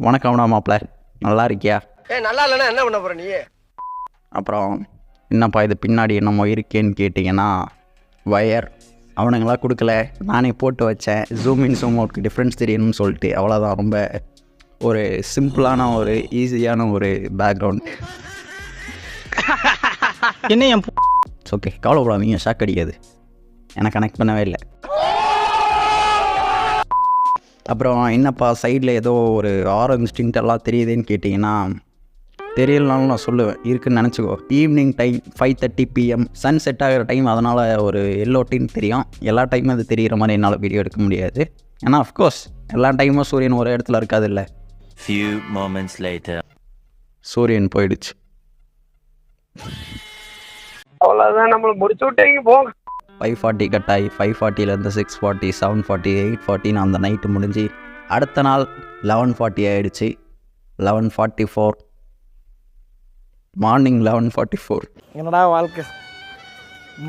வணக்கம்டா மாப்பிள்ள, நல்லா இருக்கியா? நல்லா இல்லைன்னா என்ன பண்ண போற நீ? அப்புறம் என்னப்பா இது பின்னாடி என்னமோ இருக்கேன்னு கேட்டிங்கன்னா, வயர் அவனுங்களாம் கொடுக்கல, நானே போட்டு வச்சேன். ஜூம் இன் ஜூம் அவுட்க்கு டிஃப்ரென்ஸ் தெரியணும்னு சொல்லிட்டு. அவ்வளோதான். ரொம்ப ஒரு சிம்பிளான ஒரு ஈஸியான ஒரு பேக்ரவுண்ட். என்ன ஓகே, கவலைப்படாதீங்க, ஷாக் அடிக்காது. எனக்கு கனெக்ட் பண்ணவே இல்லை. அப்புறம் என்னப்பா சைடில் ஏதோ ஒரு ஆரஞ்சு டிண்ட் எல்லாம் தெரியுதுன்னு கேட்டிங்கன்னா, தெரியலனாலும் நான் சொல்லுவேன், இருக்குதுன்னு நினச்சிக்கோ. Evening time 5:30 PM sunset ஆகிற டைம், அதனால் ஒரு எல்லோ டிண்ட் தெரியும். எல்லா டைமும் அது தெரிகிற மாதிரி என்னால் வீடியோ எடுக்க முடியாது. ஏன்னா அஃப்கோர்ஸ் எல்லா டைமும் சூரியன் ஒரே இடத்துல இருக்காது இல்லை. Few moments later. சூரியன் போயிடுச்சு. அவ்வளோதான், நம்மளை முடிச்சு விட்டீங்க போங்க. 5:40 கட் ஆகி 5:40லேருந்து 6:40 7:40 8:40 அந்த நைட்டு முடிஞ்சு அடுத்த நாள் 11:40 ஆகிடுச்சு. 11:44 மார்னிங் 11:44. என்னடா வாழ்க்கை,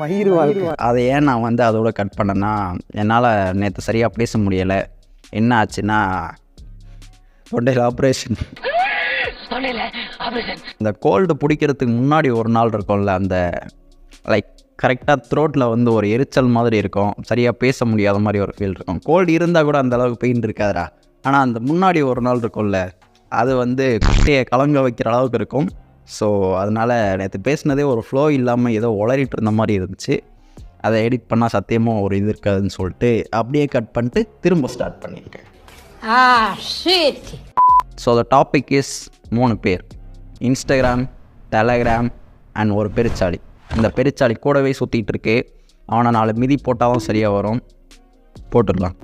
மயிறு வாழ்க்கை. அதை ஏன் நான் வந்து அதோட கட் பண்ணேன்னா, என்னால் நேற்று சரியாக பேச முடியலை. என்ன ஆச்சுன்னா, தொண்டையில் ஆப்ரேஷன். இந்த கோல்டு பிடிக்கிறதுக்கு முன்னாடி ஒரு நாள் இருக்கும்ல, அந்த லைக் கரெக்டாக த்ரோட்டில் வந்து ஒரு எரிச்சல் மாதிரி இருக்கும், சரியாக பேச முடியாத மாதிரி ஒரு ஃபீல் இருக்கும். கோல்டு இருந்தால் கூட அந்த அளவுக்கு பெயின் இருக்காதுடா. ஆனால் அந்த முன்னாடி ஒரு நாள் இருக்கும்ல, அது வந்து குட்டையை கலங்க வைக்கிற அளவுக்கு இருக்கும். ஸோ அதனால் நேற்று பேசினதே ஒரு ஃப்ளோ இல்லாமல் ஏதோ உளறிட்டு இருந்த மாதிரி இருந்துச்சு. அதை எடிட் பண்ணால் சத்தியமாக ஒரு இது இருக்காதுன்னு சொல்லிட்டு அப்படியே கட் பண்ணிட்டு திரும்ப ஸ்டார்ட் பண்ணியிருக்கேன். ஸோ த டாபிக் இஸ் 3 பேர்: இன்ஸ்டாகிராம், டெலகிராம் அண்ட் ஒரு பெருச்சாளி. இந்த பெருச்சாளி கூடவே சுற்றிட்டு இருக்கு. அவனை 4 மிதி போட்டாலும் சரியாக வரும், போட்டுடலாம்.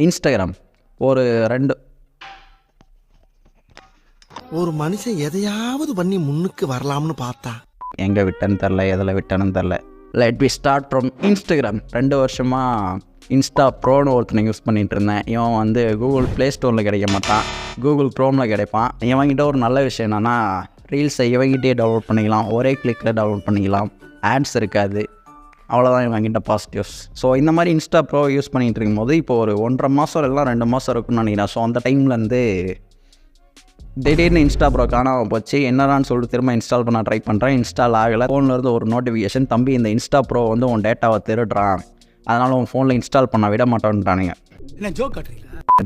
இன்ஸ்டாகிராம் ஒரு மனுஷன் எதையாவது பண்ணி முன்னுக்கு வரலாம்னு பார்த்தா எங்கே விட்டேன்னு தெரில, எதில் விட்டேன்னு தெரில. Let we start from Instagram. 2 வருஷமாக இன்ஸ்டா ப்ரோன்னு ஒருத்தனை யூஸ் பண்ணிகிட்டு இருந்தேன். இவன் வந்து கூகுள் ப்ளே ஸ்டோரில் கிடைக்க மாட்டான், கூகுள் க்ரோமில் கிடைப்பான். இவங்கிட்ட ஒரு நல்ல விஷயம் என்னென்னா, ரீல்ஸை இவங்கிட்டே டவுன்லோட் பண்ணிக்கலாம், ஒரே கிளிக்கில் டவுன்லோட் பண்ணிக்கலாம், ஆட்ஸ் இருக்காது. அவ்வளோதான் இவங்கிட்ட பாசிட்டிவ்ஸ். ஸோ இந்த மாதிரி இன்ஸ்டா ப்ரோ யூஸ் பண்ணிகிட்டு இருக்கும்போது இப்போ ஒரு 1.5 மாதம் எல்லாம் 2 மாதம் இருக்குன்னு நினைக்கிறேன். ஸோ அந்த டைம்லேருந்து திடீர்னு இன்ஸ்டா ப்ரோ காணாமல் போச்சு. என்னடான்னு சொல்லிட்டு திரும்ப இன்ஸ்டால் பண்ண ட்ரை பண்ணுறேன், இன்ஸ்டால் ஆகலை. ஃபோன்லேருந்து ஒரு நோட்டிஃபிகேஷன், தம்பி இந்த இன்ஸ்டா ப்ரோ வந்து உன் டேட்டாவை திருடுறான், அதனால் உன் ஃபோனில் இன்ஸ்டால் பண்ண விட மாட்டோன்ட்டானுங்க.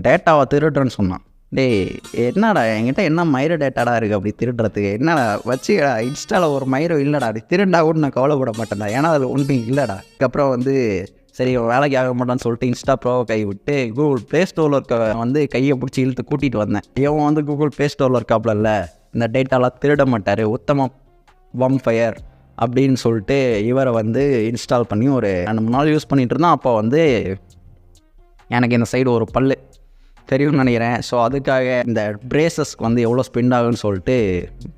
டேட்டாவை திருடுறேன்னு சொன்னான். டேய் என்னடா என்கிட்ட என்ன மயிறு டேட்டாடா இருக்குது அப்படி திருடுறதுக்கு? என்னடா வச்சுடா, இன்ஸ்டாவில் ஒரு மயிரும் இல்லைடா, அப்படி திருண்டா கூட நான் கவலைப்பட மாட்டேன்டா, ஏன்னா அது ஒன்றும் இல்லைடா. அதுக்கப்புறம் வந்து சரி வேலைக்கு ஆக மாட்டான்னு சொல்லிட்டு இன்ஸ்டா ப்ரோவை கை விட்டு கூகுள் ப்ளே ஸ்டோரில் இருக்க வந்து கையை பிடிச்சி இழுத்து கூட்டிகிட்டு வந்தேன். இவன் வந்து கூகுள் ப்ளே ஸ்டோரில் இருக்காப்புல இல்லை, இந்த டேட்டாலாம் திருட மாட்டார், உத்தம வம்ஃபயர் அப்படின்னு சொல்லிட்டு இவரை வந்து இன்ஸ்டால் பண்ணி ஒரு 2-3 நாள் யூஸ் பண்ணிகிட்டு இருந்தான். அப்போ வந்து எனக்கு இந்த சைடு ஒரு பல்லு தெரியும்னு நினைக்கிறேன். ஸோ அதுக்காக இந்த பிரேசஸ்க்கு வந்து எவ்வளோ ஸ்பெண்ட் ஆகுன்னு சொல்லிட்டு,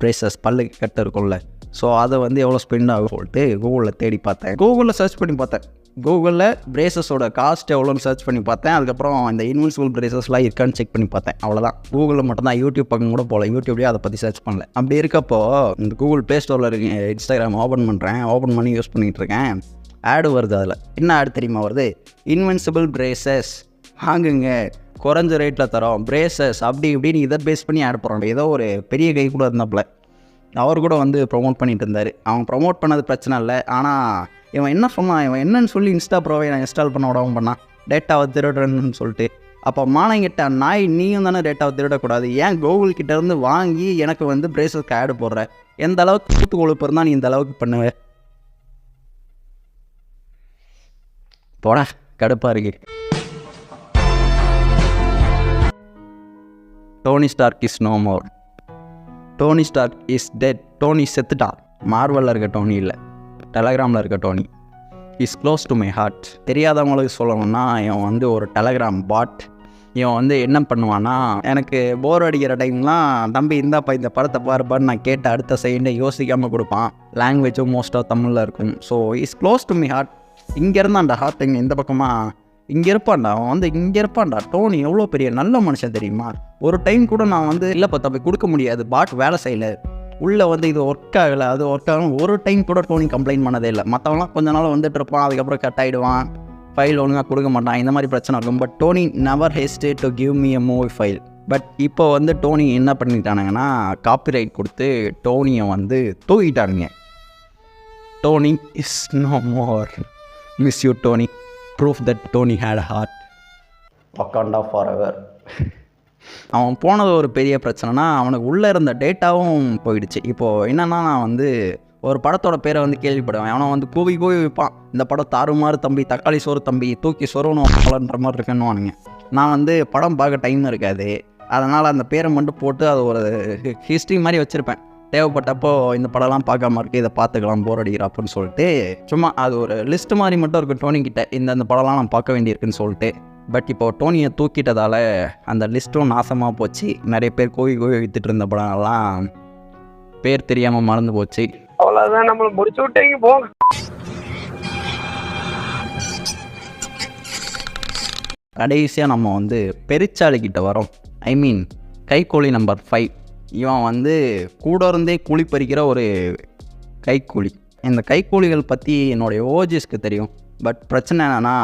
பிரேசஸ் பல்லு கட்டு இருக்கும்ல, ஸோ அதை வந்து எவ்வளோ ஸ்பெண்ட் ஆகும் சொல்லிட்டு கூகுளில் தேடி பார்த்தேன். கூகுளில் சர்ச் பண்ணி பார்த்தேன், கூகுளில் பிரேசஸோட காஸ்ட் எவ்வளோன்னு சர்ச் பண்ணி பார்த்தேன். அதுக்கப்புறம் இந்த இன்விசிபிள் பிரேசஸ்லாம் இருக்கான்னு செக் பண்ணி பார்த்தேன். அவ்வளோதான். கூகுளில் மட்டும்தான், யூடியூப் பக்கம் கூட போகல, யூடியூப்லேயே அதை பற்றி சர்ச் பண்ணல. அப்படி இருக்கப்போ இந்த கூகுள் ப்ளே ஸ்டோரில் இருக்க இன்ஸ்டாகிராம் ஓப்பன் பண்ணுறேன், ஓப்பன் பண்ணி யூஸ் பண்ணிகிட்ருக்கேன். ஆடு வருது. அதில் என்ன ஆடு தெரியுமா வருது? இன்விசிபிள் பிரேசஸ் வாங்குங்க, குறைஞ்ச ரேட்டில் தரோம், பிரேசஸ் அப்படி இப்படின்னு இதை பேஸ் பண்ணி ஆட் போகிறாங்க. ஏதோ ஒரு பெரிய கை கூட இருந்தாப்புல, அவர் கூட வந்து ப்ரொமோட் பண்ணிட்டு இருந்தார். அவன் ப்ரொமோட் பண்ணது பிரச்சனை இல்லை, ஆனால் இவன் என்ன சொன்னான், இவன் என்னன்னு சொல்லி இன்ஸ்டா ப்ரோவை நான் இன்ஸ்டால் பண்ண விடாமல் பண்ணான், டேட்டாவை திருடுறேன்னு சொல்லிட்டு. அப்போ மானங்கிட்ட நாய், நீயும் தானே டேட்டாவை திருடக்கூடாது, ஏன் கூகுள் கிட்டேருந்து வாங்கி எனக்கு வந்து பிரேசஸ்க்கு ஆடு போடுற? எந்த அளவுக்கு கூத்து கொழுப்பு இருந்தால் நீ இந்த அளவுக்கு பண்ணுவ? போடா, கடுப்பாக இருக்கு. Tony Stark is no more, Tony Stark is dead. Tony செத்துட்டான். மார்வலில் இருக்க டோனி இல்லை, டெலகிராமில் இருக்க Tony. Is close to my heart. தெரியாதவங்களுக்கு சொல்லணும்னா, இவன் வந்து ஒரு டெலகிராம் பாட். இவன் வந்து என்ன பண்ணுவான்னா, எனக்கு போர் அடிக்கிற டைம்லாம் தம்பி இந்தாப்பா இந்த படத்தை பாருப்பான்னு நான் கேட்ட அடுத்த செகண்டே யோசிக்காமல் கொடுப்பான். லாங்குவேஜும் மோஸ்ட்டாக தமிழில் இருக்கும். So is close to my heart. இங்கே இருந்தான்டா ஹார்ட், இங்கே இந்த பக்கமாக இங்கே இருப்பான்டா, அவன் வந்து இங்கே இருப்பான்டா. டோனி எவ்வளோ பெரிய நல்ல மனுஷன் தெரியுமா? ஒரு டைம் கூட நான் வந்து இல்லைப்பா தம்பி கொடுக்க முடியாது, பாட் வேலை செய்யலை, உள்ளே வந்து இது ஒர்க் ஆகலை, அது ஒர்க் ஆகணும், ஒரு டைம் கூட டோனி கம்ப்ளைண்ட் பண்ணதே இல்லை. மற்றவங்களாம் கொஞ்ச நாள் வந்துட்டு இருப்பான், அதுக்கப்புறம் கட் ஆகிடுவான், ஃபைல் ஒழுங்காக கொடுக்க மாட்டான், இந்த மாதிரி பிரச்சனை இருக்கும். But Tony never hesitate to give me a movie file. But இப்போ வந்து டோனி என்ன பண்ணிட்டானுங்கன்னா காப்பிரைட் கொடுத்து டோனியை வந்து தூக்கிட்டானுங்க. Tony is no more. Miss you Tony. Proof that Tony had a heart. Wakanda for ever. அவன் போனது ஒரு பெரிய பிரச்சனைனா அவனுக்கு உள்ளே இருந்த டேட்டாவும் போயிடுச்சு. இப்போது என்னென்னா நான் வந்து ஒரு படத்தோட பேரை வந்து கேள்விப்படுவேன். அவனை வந்து கூவி வைப்பான், இந்த படம் தாறுமாறு தம்பி, தக்காளி சோறு தம்பி, தூக்கி சொருணும் பலன்ற மாதிரி இருக்குன்னுவானுங்க. நான் வந்து படம் பார்க்க டைம் இருக்காது, அதனால் அந்த பேரை மட்டும் போட்டு அது ஒரு ஹிஸ்ட்ரி மாதிரி வச்சுருப்பேன். தேவைப்பட்டப்போ இந்த படம்லாம் பார்க்காம இருக்குது, இதை பார்த்துக்கலாம் போர் அடிக்கிற அப்படின்னு சொல்லிட்டு சும்மா அது ஒரு லிஸ்ட்டு மாதிரி மட்டும் இருக்கும் டோனிக்கிட்ட, இந்த படம்லாம் நான் பார்க்க வேண்டியிருக்குன்னு சொல்லிட்டு. பட் இப்போது டோனியை தூக்கிட்டதால் அந்த லிஸ்ட்டும் நாசமாக போச்சு. நிறைய பேர் கோவி வித்துட்டு இருந்த படம்லாம் பேர் தெரியாமல் மறந்து போச்சு. அவ்வளோதான், நம்மளை முடிச்சு விட்டீங்க போங்க. கடைசியாக நம்ம வந்து பெருச்சாளிக்கிட்ட வரோம். ஐ மீன் கைக்கூலி நம்பர் 5. இவன் வந்து கூட இருந்தே கூலி பறிக்கிற ஒரு கைக்கூலி. இந்த கைக்கூலிகள் பற்றி என்னுடைய ஓஜிஸ்க்கு தெரியும். பட் பிரச்சனை என்னென்னா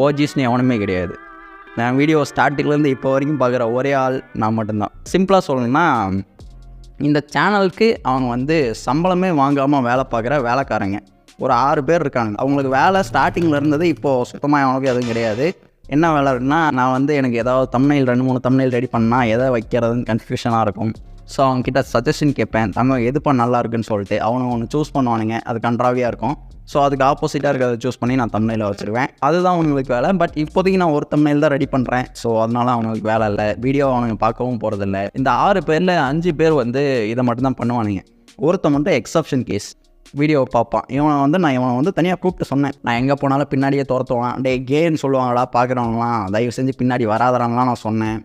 ஓஜிஸ்னு எவனுமே கிடையாது. நான் வீடியோ ஸ்டார்டிங்லேருந்து இப்போ வரைக்கும் பார்க்குற ஒரே ஆள் நான் மட்டும்தான். சிம்பிளாக சொல்லணும்னா இந்த சேனலுக்கு அவங்க வந்து சம்பளமே வாங்காமல் வேலை பார்க்குற வேலைக்காரங்க ஒரு 6 பேர் இருக்காங்க. அவங்களுக்கு வேலை ஸ்டார்டிங்கில் இருந்தது, இப்போது சுத்தமாக அவனுக்கு எதுவும் கிடையாது. என்ன வேலை இருக்குன்னா, நான் வந்து எனக்கு ஏதாவது தம்ப்நெயில் 2-3 தம்ப்நெயில் ரெடி பண்ணால் எதை வைக்கிறதுன்னு கன்ஃபியூஷனாக இருக்கும். ஸோ அவங்ககிட்ட சஜஷன் கேட்பேன், தமிழ் எதுப்பா நல்லா இருக்குன்னு சொல்லிட்டு. அவனுங்க ஒன்று சூஸ் பண்ணுவானுங்க, அது கன்றாவியாக இருக்கும். ஸோ அதுக்கு ஆப்போசிட்டாக இருக்கிறத சூஸ் பண்ணி நான் தம்ப்நெயிலை வச்சுருவேன். அதுதான் அவங்களுக்கு வேலை. பட் இப்போதைக்கு நான் ஒரு தம்ப்நெயில் தான் ரெடி பண்ணுறேன். ஸோ அதனால் அவனுக்கு வேலை இல்லை, வீடியோ அவனுங்க பார்க்கவும் போகிறதில்ல. இந்த 6 பேரில் 5 பேர் வந்து இதை மட்டும்தான் பண்ணுவானுங்க. ஒருத்தன் மட்டும் எக்ஸப்ஷன் கேஸ், வீடியோவை பார்ப்பான். இவனை வந்து தனியாக கூப்பிட்டு சொன்னேன், நான் எங்கே போனாலும் பின்னாடியே துரத்துவான், டே கேன்னு சொல்லுவாங்களா பார்க்குறவங்களாம், தயவு செஞ்சு பின்னாடி வராதறாங்களாம் நான் சொன்னேன்,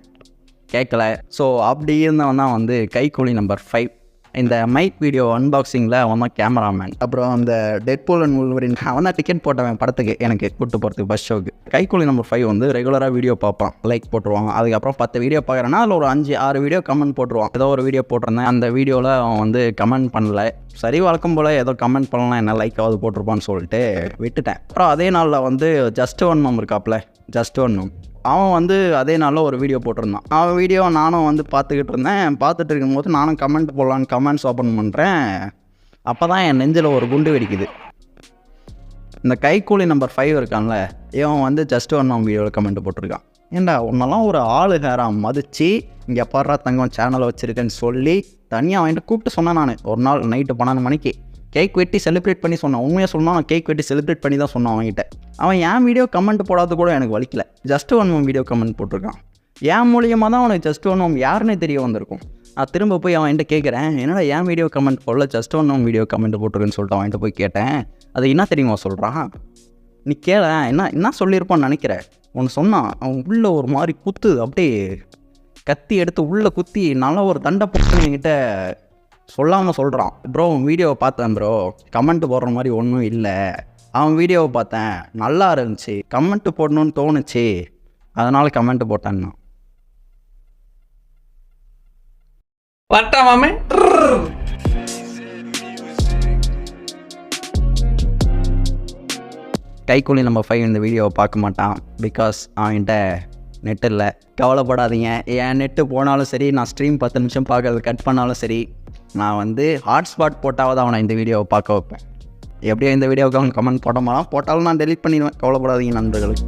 கேட்கல. ஸோ அப்படி இருந்தவன் தான் வந்து கைக்கூலி நம்பர் 5. இந்த மைக் வீடியோ அன்பாக்சிங்கில் அவன் தான் கேமராமேன். அப்புறம் அந்த டெட்பூல் அண்ட் வூல்வரின் அவன் தான் டிக்கெட் போட்டவன் படத்துக்கு எனக்கு கூப்பிட்டு போகிறதுக்கு பஸ் ஷோக்கு. கைக்கூலி நம்பர் 5 வந்து ரெகுலராக வீடியோ பார்ப்பான், லைக் போட்டுருவான். அதுக்கப்புறம் 10 வீடியோ பார்க்குறேன்னா அதில் ஒரு 5-6 வீடியோ கமெண்ட் போட்டுருவான். ஏதோ ஒரு வீடியோ போட்டிருந்தேன், அந்த வீடியோவில் அவன் வந்து கமெண்ட் பண்ணல. சரி, வழக்கம் போல் ஏதோ கமெண்ட் பண்ணலாம், என்ன லைக்காவது போட்டிருப்பான்னு சொல்லிட்டு விட்டுட்டேன். அப்புறம் அதே நாளில் வந்து ஜஸ்ட் ஒன் மேம் இருக்காப்புல, ஜஸ்ட் ஒன் மேம், அவன் வந்து அதே நாளில் ஒரு வீடியோ போட்டிருந்தான். அவன் வீடியோ நானும் வந்து பார்த்துக்கிட்டு இருந்தேன். பார்த்துட்டு இருக்கும்போது நானும் கமெண்ட் போடலான்னு கமெண்ட்ஸ் ஓப்பன் பண்ணுறேன். அப்போ தான் என் நெஞ்சில் ஒரு குண்டு வெடிக்குது. இந்த கைக்கூலி நம்பர் 5 இருக்கான்ல, இவன் வந்து ஜஸ்ட் ஒன் மேம் வீடியோவில் கமெண்ட் போட்டிருக்கான். ஏண்டா உன்னெல்லாம் ஒரு ஆளு ஹேராக மதித்து இங்கே பாடுறா தங்கம் சேனலை வச்சுருக்கேன்னு சொல்லி தனியாக அவன்கிட்ட கூப்பிட்டு சொன்னேன். நான் ஒரு நாள் நைட்டு 12 மணிக்கு கேக் வெட்டி செலிப்ரேட் பண்ணி சொன்னான். உண்மையாக சொன்னால் நான் கேக் வெட்டி செலிப்ரேட் பண்ணி தான் சொன்னான் அவன்கிட்ட. அவன் என் வீடியோ கமெண்ட் போடாத கூட எனக்கு வலிக்கல, just one meme video comment போட்டிருக்கான். என் மூலியமாக தான் அவனுக்கு ஜஸ்ட் ஒன் மேம் யாருன்னே தெரிய வந்திருக்கும். நான் திரும்ப போய் அவன்கிட்ட கேட்குறேன், என்னடா என் வீடியோ கமெண்ட் போடல, just one meme video comment போட்டிருக்குன்னு சொல்லிட்டு அவன்கிட்ட போய் கேட்டேன். அது என்ன தெரியுமா சொல்கிறான், நீ கேள என்ன சொல்லியிருப்பான்னு நினைக்கிறேன். ஒன்று சொன்னான், அவன் உள்ளே ஒரு மாதிரி குத்து, அப்படியே கத்தி எடுத்து உள்ளே குத்தி நல்லா ஒரு தண்டை போட்டு என்கிட்ட சொல்லாமல் சொல்கிறான். ப்ரோ உன் வீடியோவை பார்த்தேன் ப்ரோ, கமெண்ட் போடுற மாதிரி ஒன்றும் இல்லை, அவன் வீடியோவை பார்த்தேன் நல்லா இருந்துச்சு, கமெண்ட் போடணும்னு தோணுச்சு, அதனால் கமெண்ட் போட்டேன்னா. பட்டாமே கைக்கூலி நம்பர் 5 இந்த வீடியோவை பார்க்க மாட்டான், பிகாஸ் அவன்கிட்ட நெட் இல்லை. கவலைப்படாதீங்க, என் நெட்டு போனாலும் சரி, நான் ஸ்ட்ரீம் 10 நிமிஷம் பார்க்கறது கட் பண்ணாலும் சரி, நான் வந்து ஹாட்ஸ்பாட் போட்டாவது அவனை இந்த வீடியோவை பார்க்க வைப்பேன். எப்படியோ இந்த வீடியோவுக்கு அவன் கமெண்ட் போட்டாலும் நான் டெலிட் பண்ணிடுவேன். கவலைப்படாதீங்க நண்பர்களுக்கு.